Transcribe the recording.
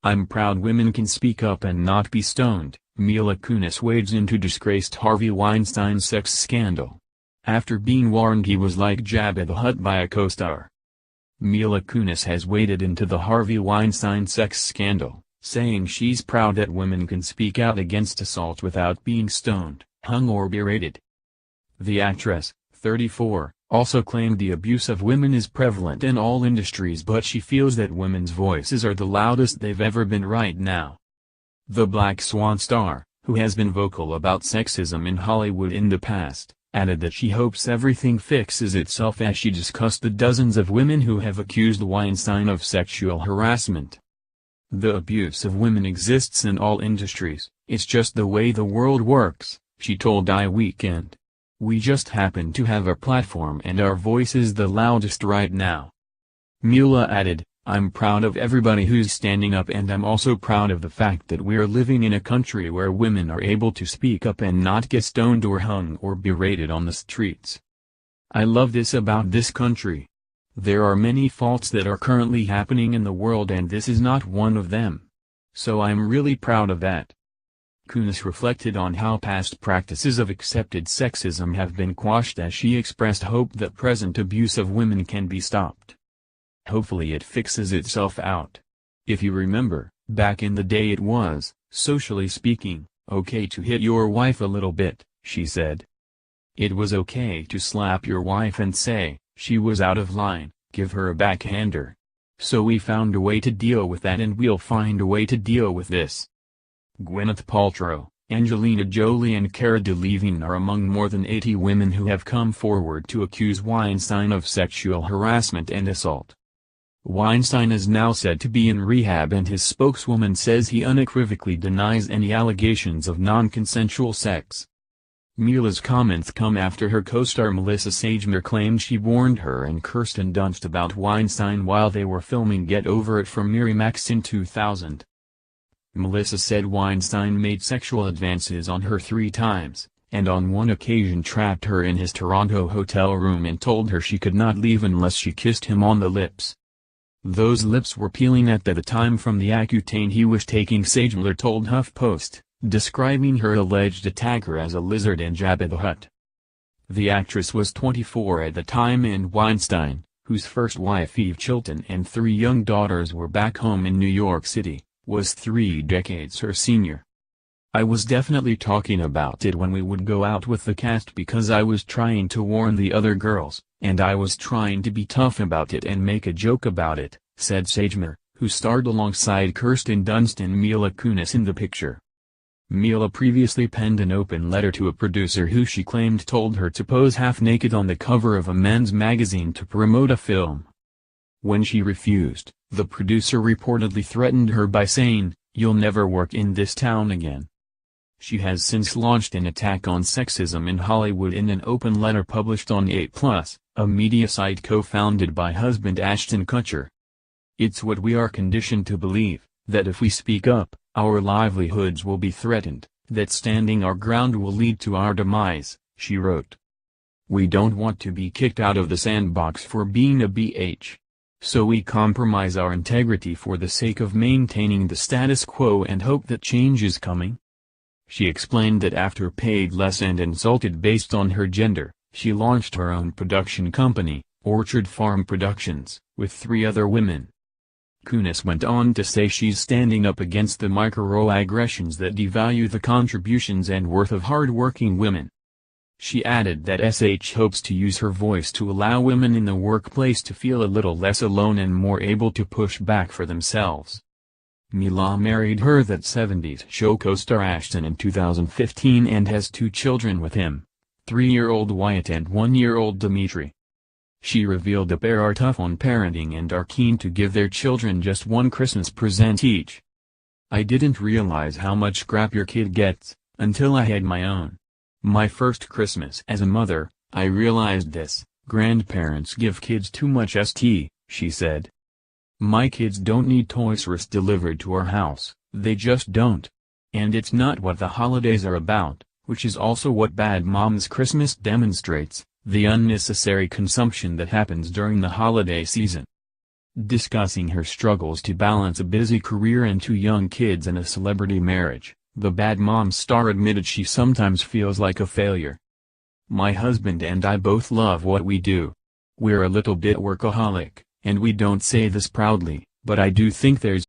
I'm proud women can speak up and not be stoned. Mila Kunis wades into disgraced Harvey Weinstein sex scandal. After being warned he was like Jabba the Hutt by a co-star, Mila Kunis has waded into the Harvey Weinstein sex scandal, saying she's proud that women can speak out against assault without being stoned, hung or berated. The actress, 34, also claimed the abuse of women is prevalent in all industries, but she feels that women's voices are the loudest they've ever been right now. The Black Swan star, who has been vocal about sexism in Hollywood in the past, added that she hopes everything fixes itself as she discussed the dozens of women who have accused Weinstein of sexual harassment. The abuse of women exists in all industries, it's just the way the world works, she told iWeekend. We just happen to have a platform and our voice is the loudest right now. Mila added, I'm proud of everybody who's standing up, and I'm also proud of the fact that we're living in a country where women are able to speak up and not get stoned or hung or berated on the streets. I love this about this country. There are many faults that are currently happening in the world and this is not one of them. So I'm really proud of that. Kunis reflected on how past practices of accepted sexism have been quashed as she expressed hope that present abuse of women can be stopped. Hopefully it fixes itself out. If you remember, back in the day it was, socially speaking, okay to hit your wife a little bit, she said. It was okay to slap your wife and say, she was out of line, give her a backhander. So we found a way to deal with that and we'll find a way to deal with this. Gwyneth Paltrow, Angelina Jolie and Cara Delevingne are among more than 80 women who have come forward to accuse Weinstein of sexual harassment and assault. Weinstein is now said to be in rehab and his spokeswoman says he unequivocally denies any allegations of non-consensual sex. Mila's comments come after her co-star Melissa Sagemere claimed she warned her and Kirsten Dunst about Weinstein while they were filming Get Over It for Miramax in 2000. Melissa said Weinstein made sexual advances on her 3 times, and on one occasion trapped her in his Toronto hotel room and told her she could not leave unless she kissed him on the lips. Those lips were peeling at the time from the Accutane he was taking, Sagemere told HuffPost, describing her alleged attacker as a lizard and Jabba the Hutt. The actress was 24 at the time and Weinstein, whose first wife Eve Chilton and 3 young daughters were back home in New York City, was 3 decades her senior. I was definitely talking about it when we would go out with the cast because I was trying to warn the other girls, and I was trying to be tough about it and make a joke about it, said Sagemere, who starred alongside Kirsten Dunst and Mila Kunis in the picture. Mila previously penned an open letter to a producer who she claimed told her to pose half-naked on the cover of a men's magazine to promote a film. When she refused, the producer reportedly threatened her by saying, "You'll never work in this town again." She has since launched an attack on sexism in Hollywood in an open letter published on 8plus, a media site co-founded by husband Ashton Kutcher. It's what we are conditioned to believe, that if we speak up, our livelihoods will be threatened, that standing our ground will lead to our demise, she wrote. We don't want to be kicked out of the sandbox for being a BH. So we compromise our integrity for the sake of maintaining the status quo and hope that change is coming. She explained that after paid less and insulted based on her gender, she launched her own production company, Orchard Farm Productions, with 3 other women. Kunis went on to say she's standing up against the microaggressions that devalue the contributions and worth of hard-working women. She added that s.h. hopes to use her voice to allow women in the workplace to feel a little less alone and more able to push back for themselves. Mila married her That 70s Show co-star Ashton in 2015 and has 2 children with him, 3-year-old Wyatt and 1-year-old Dimitri. She revealed the pair are tough on parenting and are keen to give their children just one Christmas present each. I didn't realize how much crap your kid gets, until I had my own. My first Christmas as a mother, I realized this, grandparents give kids too much st, she said. My kids don't need toys delivered to our house, they just don't. And it's not what the holidays are about, which is also what Bad Moms Christmas demonstrates, the unnecessary consumption that happens during the holiday season. Discussing her struggles to balance a busy career and 2 young kids and a celebrity marriage, the Bad Moms star admitted she sometimes feels like a failure. "My husband and I both love what we do. We're a little bit workaholic, and we don't say this proudly, but I do think there's